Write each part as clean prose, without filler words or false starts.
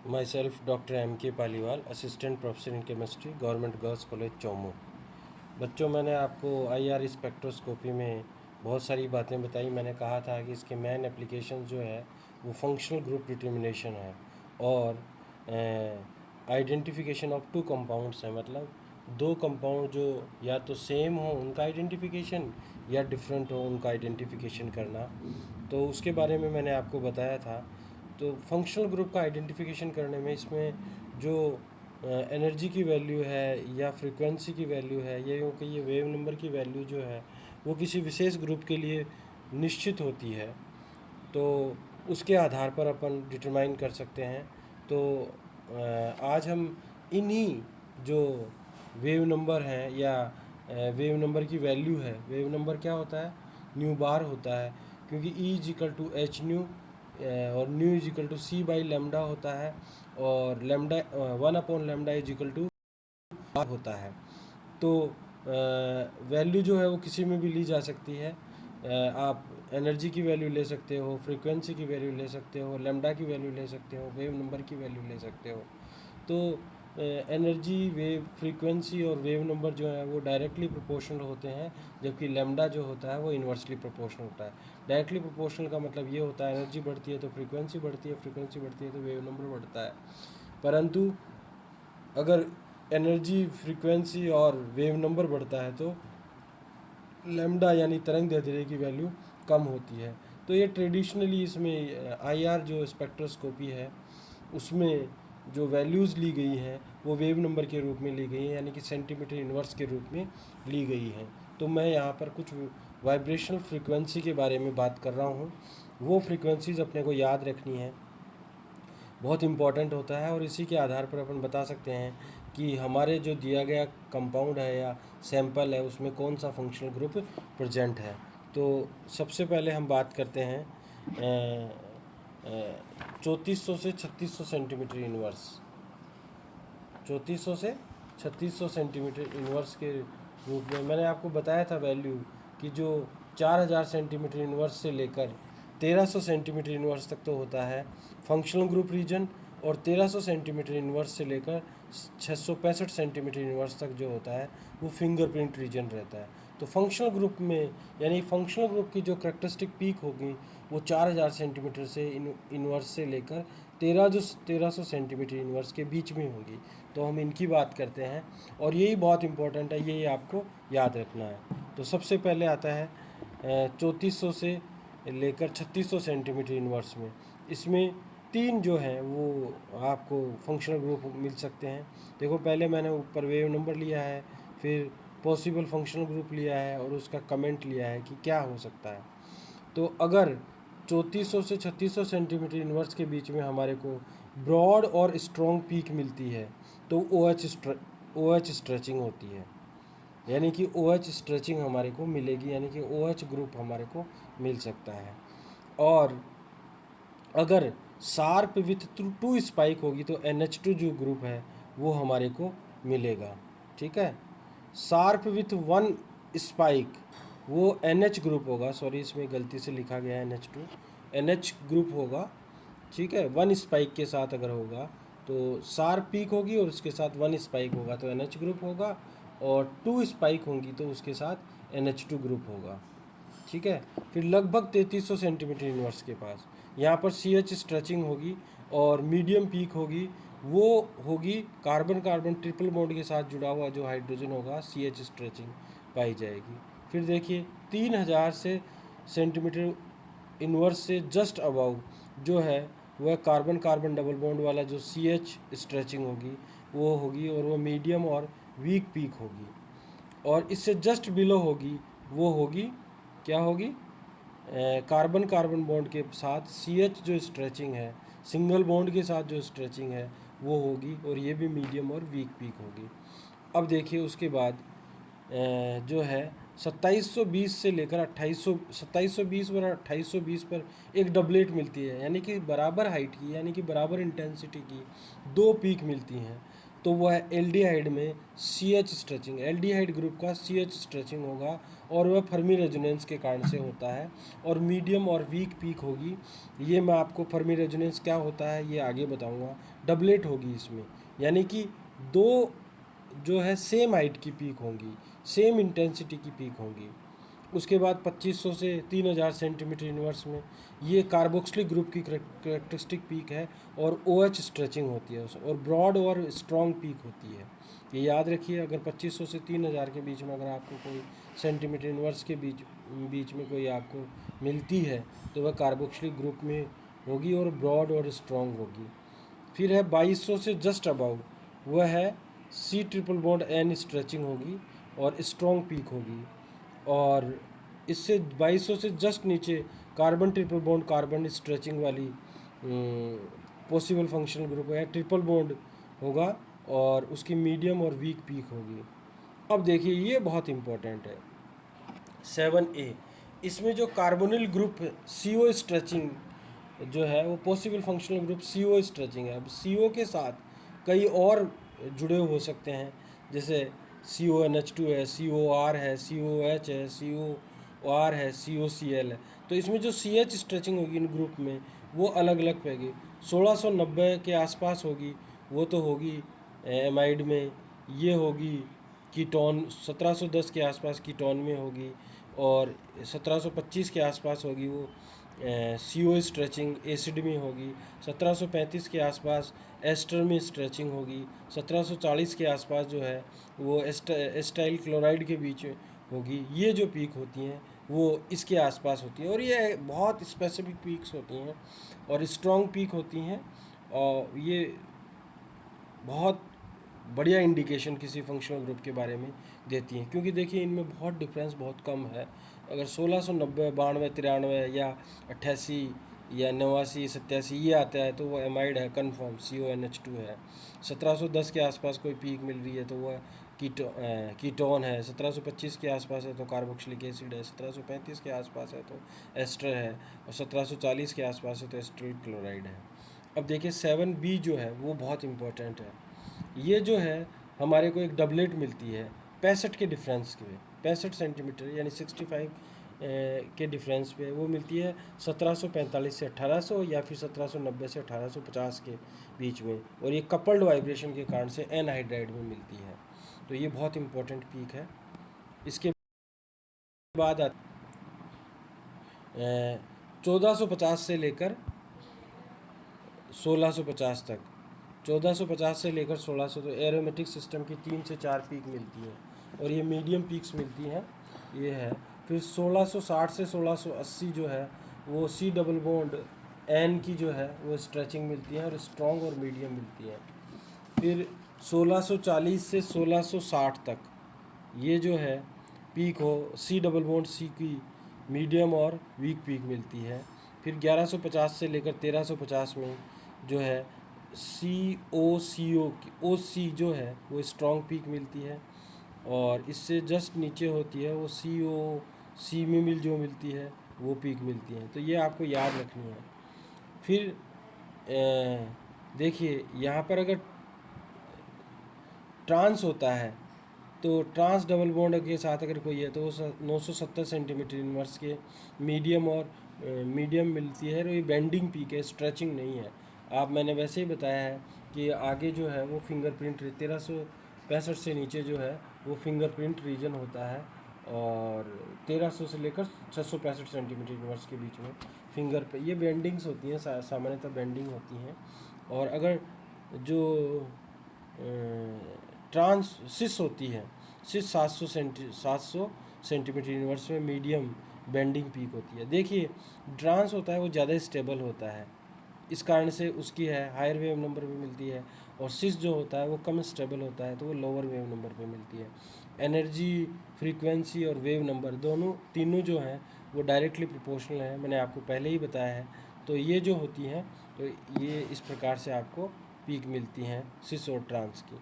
My self doctor M.K. Paliwal, assistant professor in chemistry, government girls college Chomu. बच्चों, मैंने आपको IR spectroscopy में बहुत सारी बातें बताई। मैंने कहा था कि इसके मेन एप्लीकेशन जो है वो फंक्शनल ग्रुप डिटर्मिनेशन है और आइडेंटिफिकेशन ऑफ टू कंपाउंड्स है। मतलब दो कंपाउंड जो या तो सेम हो उनका आइडेंटिफिकेशन या डिफरेंट हो उनका आइडेंटिफिकेशन करना, तो उसके बारे में मैंने आपको बताया था। तो फंक्शनल ग्रुप का आइडेंटिफिकेशन करने में इसमें जो एनर्जी की वैल्यू है या फ्रीक्वेंसी की वैल्यू है, ये क्योंकि ये वेव नंबर की वैल्यू जो है वो किसी विशेष ग्रुप के लिए निश्चित होती है, तो उसके आधार पर अपन डिटरमाइन कर सकते हैं। तो आज हम इन्हीं जो वेव नंबर हैं या वेव नंबर की वैल्यू है, वेव नंबर क्या होता है, न्यू बार होता है, क्योंकि E=H न्यू और न्यू C/λ होता है और लैम्डा 1/λ बार होता है। तो वैल्यू जो है वो किसी में भी ली जा सकती है। आप एनर्जी की वैल्यू ले सकते हो, फ्रीक्वेंसी की वैल्यू ले सकते हो, लैम्डा की वैल्यू ले सकते हो, वेव नंबर की वैल्यू ले सकते हो। तो एनर्जी, वेव फ्रीक्वेंसी और वेव नंबर जो है वो डायरेक्टली प्रोपोर्शनल होते हैं, जबकि लैम्डा जो होता है वो इन्वर्सली प्रोपोर्शनल होता है। डायरेक्टली प्रोपोर्शनल का मतलब ये होता है एनर्जी बढ़ती है तो फ्रीक्वेंसी बढ़ती है, फ्रीक्वेंसी बढ़ती है तो वेव नंबर बढ़ता है। परंतु अगर एनर्जी, फ्रीक्वेंसी और वेव नंबर बढ़ता है तो लैम्डा यानी तरंग दैर्ध्य की वैल्यू कम होती है। तो ये ट्रेडिशनली इसमें IR जो स्पेक्ट्रोस्कोपी है उसमें जो वैल्यूज़ ली गई हैं वो वेव नंबर के रूप में ली गई हैं, यानी कि सेंटीमीटर इन्वर्स के रूप में ली गई हैं। तो मैं यहाँ पर कुछ वाइब्रेशनल फ्रीक्वेंसी के बारे में बात कर रहा हूँ। वो फ्रीक्वेंसीज़ अपने को याद रखनी है, बहुत इम्पॉर्टेंट होता है, और इसी के आधार पर अपन बता सकते हैं कि हमारे जो दिया गया कंपाउंड है या सैंपल है उसमें कौन सा फंक्शनल ग्रुप प्रेजेंट है। तो सबसे पहले हम बात करते हैं 3400 से 3600 सेंटीमीटर इन्वर्स। 3400 से 3600 सेंटीमीटर इन्वर्स के रूप में मैंने आपको बताया था वैल्यू कि जो 4000 सेंटीमीटर इन्वर्स से लेकर 1300 सेंटीमीटर इन्वर्स तक तो होता है फंक्शनल ग्रुप रीजन, और 1300 सेंटीमीटर इन्वर्स से लेकर 665 सेंटीमीटर इन्वर्स तक जो होता है वो फिंगरप्रिंट रीजन रहता है। तो फंक्शनल ग्रुप में यानी फंक्शनल ग्रुप की जो करेक्टरिस्टिक पीक होगी वो 4000 सेंटीमीटर से इन्वर्स से लेकर 1300 सेंटीमीटर इन्वर्स के बीच में होगी। तो हम इनकी बात करते हैं और यही बहुत इम्पोर्टेंट है, यही आपको याद रखना है। तो सबसे पहले आता है 3400 से लेकर 3600 सेंटीमीटर इन्वर्स में। इसमें तीन जो हैं वो आपको फंक्शनल ग्रुप मिल सकते हैं। देखो, पहले मैंने ऊपर वेव नंबर लिया है, फिर पॉसिबल फंक्शनल ग्रुप लिया है और उसका कमेंट लिया है कि क्या हो सकता है। तो अगर 3400 से 3600 सेंटीमीटर इन्वर्स के बीच में हमारे को ब्रॉड और स्ट्रॉन्ग पीक मिलती है तो OH स्ट्रेचिंग होती है, यानी कि OH स्ट्रेचिंग हमारे को मिलेगी, यानी कि OH ग्रुप हमारे को मिल सकता है। और अगर शार्प विथ टू स्पाइक होगी तो NH2 जो ग्रुप है वो हमारे को मिलेगा। ठीक है, शार्प विथ वन स्पाइक वो NH ग्रुप होगा, सॉरी इसमें गलती से लिखा गया है NH2, NH ग्रुप होगा। ठीक है, वन स्पाइक के साथ अगर होगा तो शार्प पीक होगी और उसके साथ वन स्पाइक होगा तो NH ग्रुप होगा, और टू स्पाइक होंगी तो उसके साथ NH2 ग्रुप होगा। ठीक है, फिर लगभग 3300 सेंटीमीटर इन्वर्स के पास यहाँ पर CH स्ट्रेचिंग होगी और मीडियम पीक होगी, वो होगी कार्बन कार्बन ट्रिपल बॉन्ड के साथ जुड़ा हुआ जो हाइड्रोजन होगा, CH स्ट्रेचिंग पाई जाएगी। फिर देखिए 3000 से सेंटीमीटर इन्वर्स से जस्ट अबव जो है वह कार्बन कार्बन डबल बॉन्ड वाला जो CH स्ट्रेचिंग होगी वो होगी, और वो मीडियम और वीक पीक होगी। और इससे जस्ट बिलो होगी वो होगी, क्या होगी, कार्बन कार्बन बॉन्ड के साथ CH जो स्ट्रेचिंग है, सिंगल बॉन्ड के साथ जो स्ट्रेचिंग है वो होगी, और ये भी मीडियम और वीक पीक होगी। अब देखिए उसके बाद जो है 2720 से लेकर 2800, 2720 और 2820 पर एक डबलेट मिलती है, यानी कि बराबर हाइट की, यानी कि बराबर इंटेंसिटी की दो पीक मिलती हैं। तो वह एल्डिहाइड में CH स्ट्रेचिंग, एल्डिहाइड ग्रुप का CH स्ट्रेचिंग होगा और वह फर्मी रेजोनेंस के कारण से होता है। और मीडियम और वीक पीक होगी, ये मैं आपको फर्मी रेजोनेंस क्या होता है ये आगे बताऊंगा। डबलेट होगी इसमें, यानी कि दो जो है सेम हाइट की पीक होंगी, सेम इंटेंसिटी की पीक होंगी। उसके बाद 2500 से 3000 सेंटीमीटर इनवर्स में ये कार्बोक्सिलिक ग्रुप की करेक्टरिस्टिक पीक है और OH स्ट्रेचिंग होती है और ब्रॉड और स्ट्रॉन्ग पीक होती है। ये याद रखिए, अगर 2500 से 3000 के बीच में अगर आपको कोई सेंटीमीटर इनवर्स के बीच में कोई आपको मिलती है तो वह कार्बोक्सिलिक ग्रुप में होगी और ब्रॉड और स्ट्रॉन्ग होगी। फिर है 2200 से जस्ट अबाउ, वह है C triple bond N stretching होगी और स्ट्रॉन्ग पीक होगी। और इससे 2200 से जस्ट नीचे carbon triple bond carbon stretching वाली पॉसिबल फंक्शनल ग्रुप है, ट्रिपल बॉन्ड होगा और उसकी मीडियम और वीक पीक होगी। अब देखिए ये बहुत इंपॉर्टेंट है 7A, इसमें जो कार्बोनिल ग्रुप CO स्ट्रेचिंग जो है वो possible functional group CO stretching है। अब CO के साथ कई और जुड़े हो सकते हैं, जैसे CONH2 है, COR है, COH है, COR है, COCl है। तो इसमें जो CH स्ट्रेचिंग होगी इन ग्रुप में वो अलग अलग पेगी। 1690 के आसपास होगी, वो तो होगी एमाइड में, ये होगी कीटोन 1710 के आसपास कीटोन में होगी और 1725 के आसपास होगी वो CO स्ट्रेचिंग एसिड में होगी। 1735 के आसपास एस्टर में स्ट्रेचिंग होगी। 1740 के आसपास जो है वो एस्टाइल क्लोराइड के बीच में होगी। ये जो पीक होती हैं वो इसके आसपास होती हैं और ये बहुत स्पेसिफिक पीक्स होती हैं और स्ट्रॉन्ग पीक होती हैं और ये बहुत बढ़िया इंडिकेशन किसी फंक्शनल ग्रुप के बारे में देती हैं, क्योंकि देखिए इनमें बहुत डिफरेंस बहुत कम है। अगर 1690 92 93 या 88 या 89 87 ये आता है तो वो एमाइड है कन्फर्म, CONH2 है। 1710 के आसपास कोई पीक मिल रही है तो वह कीटोन है। 1725 के आसपास है तो कार्बोक्सिलिक एसिड है। 1735 के आसपास है तो एस्टर है और 1740 के आसपास है तो एस्टर क्लोराइड है। अब देखिए 7B जो है वो बहुत इंपॉर्टेंट है। ये जो है हमारे को एक डबलेट मिलती है 65 के डिफरेंस के, 65 सेंटीमीटर यानी 65 के डिफरेंस पे वो मिलती है 1745 से 1800 या फिर 1790 से 1850 के बीच में, और ये कपल्ड वाइब्रेशन के कारण से एनहाइड्राइड में मिलती है। तो ये बहुत इंपॉर्टेंट पीक है। इसके बाद 1450 से लेकर 1650 तक, 1450 से लेकर 1600 तो एरोमेटिक सिस्टम की 3 से 4 पीक मिलती हैं और ये मीडियम पीक्स मिलती हैं, ये है। फिर 1660 से 1680 जो है वो C डबल बॉन्ड N की जो है वो स्ट्रेचिंग मिलती है और स्ट्रॉन्ग और मीडियम मिलती है। फिर 1640 से 1660 तक ये जो है पीक हो C डबल बॉन्ड C की मीडियम और वीक पीक मिलती है। फिर 1150 से लेकर 1350 में जो है CO की OC जो है वो स्ट्रॉन्ग पीक मिलती है और इससे जस्ट नीचे होती है वो COC में जो मिलती है वो पीक मिलती है। तो ये आपको याद रखनी है। फिर देखिए यहाँ पर अगर ट्रांस होता है तो ट्रांस डबल बॉन्ड के साथ अगर कोई है तो वो 970 सेंटीमीटर इनवर्स के मीडियम और मीडियम मिलती है और ये बेंडिंग पीक है, स्ट्रेचिंग नहीं है। आप मैंने वैसे ही बताया है कि आगे जो है वो फिंगरप्रिंट 1365 से नीचे जो है वो फिंगरप्रिंट रीजन होता है और 1300 से लेकर 665 सेंटीमीटर इनवर्स के बीच में फिंगर पे ये बेंडिंग्स होती हैं, सामान्यतः बेंडिंग होती हैं। और अगर जो ट्रांस सिस होती है, सिस 700 सेंटीमीटर इनवर्स में मीडियम बेंडिंग पीक होती है। देखिए ट्रांस होता है वो ज़्यादा स्टेबल होता है, इस कारण से उसकी है हायर वेव नंबर पे मिलती है, और सिस जो होता है वो कम स्टेबल होता है तो वो लोअर वेव नंबर पे मिलती है। एनर्जी, फ्रीक्वेंसी और वेव नंबर तीनों जो हैं वो डायरेक्टली प्रोपोर्शनल है, मैंने आपको पहले ही बताया है। तो ये जो होती हैं तो ये इस प्रकार से आपको पीक मिलती हैं सिस और ट्रांस की।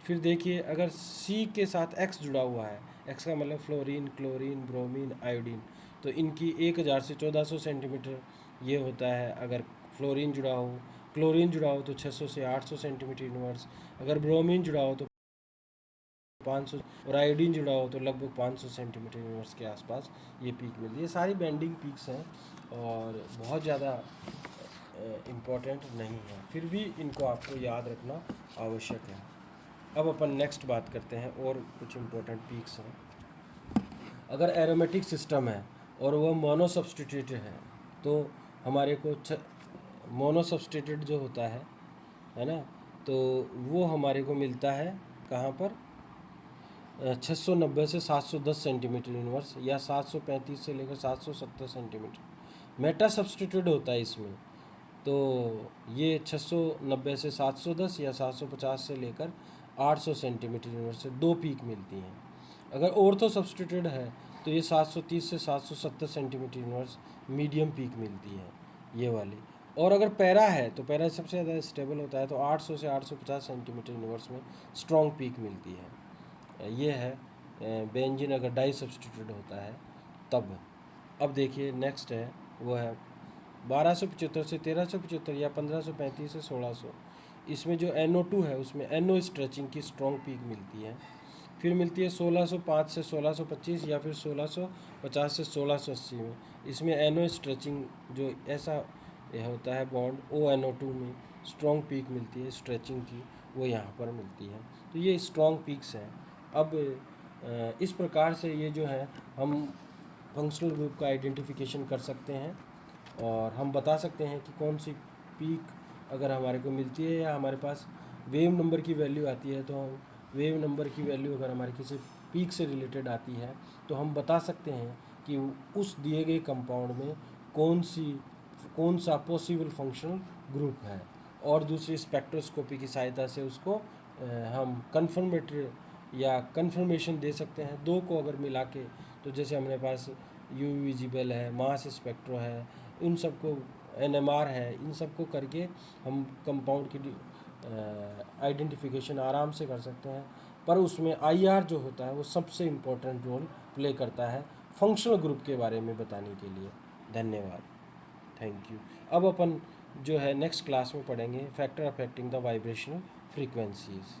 फिर देखिए अगर C के साथ X जुड़ा हुआ है, X का मतलब फ्लोरीन, क्लोरीन, ब्रोमीन, आयोडीन, तो इनकी 1000 से 1400 सेंटीमीटर ये होता है अगर फ्लोरीन जुड़ा हो, क्लोरीन जुड़ा हो तो 600 से 800 सेंटीमीटर इनवर्स, अगर ब्रोमीन जुड़ा हो तो 500, और आयोडीन जुड़ा हो तो लगभग 500 सेंटीमीटर इनवर्स के आसपास ये पीक मिलती है। ये सारी बैंडिंग पीक्स हैं और बहुत ज़्यादा इम्पोर्टेंट नहीं है, फिर भी इनको आपको याद रखना आवश्यक है। अब अपन नेक्स्ट बात करते हैं और कुछ इम्पोर्टेंट पीक्स हैं। अगर एरोमेटिक सिस्टम है और वह मोनोसब्स्टिट्यूटेड है तो हमारे को मोनोसब्स्टिट्यूटेड जो होता है ना, तो वो हमारे को मिलता है कहाँ पर 690 से 710 सेंटीमीटर इनवर्स, या 735 से लेकर 770 सेंटीमीटर। मेटा सब्स्टिट्यूट होता है इसमें, तो ये 690 से 710 या 750 से लेकर 800 सेंटीमीटर इनवर्स से 2 पीक मिलती हैं। अगर ऑर्थो सब्स्टिट्यूट है तो ये 730 से 770 सेंटीमीटर इनवर्स मीडियम पीक मिलती है, ये वाली। और अगर पैरा है तो पैरा सबसे ज़्यादा स्टेबल होता है, तो 800 से 850 सेंटीमीटर इनवर्स में स्ट्रॉन्ग पीक मिलती है। ये है बेंजीन अगर डाई सब्स्टिट्यूट होता है तब। अब देखिए नेक्स्ट है, वो है 1275 से 1375 या 1535 से 1600। इसमें जो NO2 है उसमें NO स्ट्रेचिंग की स्ट्रॉन्ग पीक मिलती है। फिर मिलती है 1605 से 1625 या फिर 1650 से 1680 में। इसमें NO स्ट्रेचिंग जो ऐसा होता है बॉन्ड ONO2 में स्ट्रॉन्ग पीक मिलती है स्ट्रेचिंग की, वो यहाँ पर मिलती है। तो ये स्ट्रॉन्ग पीक्स हैं। अब इस प्रकार से ये जो है हम फंक्शनल ग्रुप का आइडेंटिफिकेशन कर सकते हैं और हम बता सकते हैं कि कौन सी पीक अगर हमारे को मिलती है या हमारे पास वेव नंबर की वैल्यू आती है, तो हम वेव नंबर की वैल्यू अगर हमारे किसी पीक से रिलेटेड आती है तो हम बता सकते हैं कि उस दिए गए कंपाउंड में कौन सा पॉसिबल फंक्शनल ग्रुप है, और दूसरी स्पेक्ट्रोस्कोपी की सहायता से उसको हम कन्फर्मेटरी या कन्फर्मेशन दे सकते हैं। दो को अगर मिला के, तो जैसे हमारे पास UV विजिबल है, मास स्पेक्ट्रो है, इन सबको NMR है, इन सबको करके हम कंपाउंड की आइडेंटिफिकेशन आराम से कर सकते हैं। पर उसमें IR जो होता है वो सबसे इम्पोर्टेंट रोल प्ले करता है फंक्शनल ग्रुप के बारे में बताने के लिए। धन्यवाद, थैंक यू। अब अपन जो है नेक्स्ट क्लास में पढ़ेंगे factor affecting the vibrational frequencies.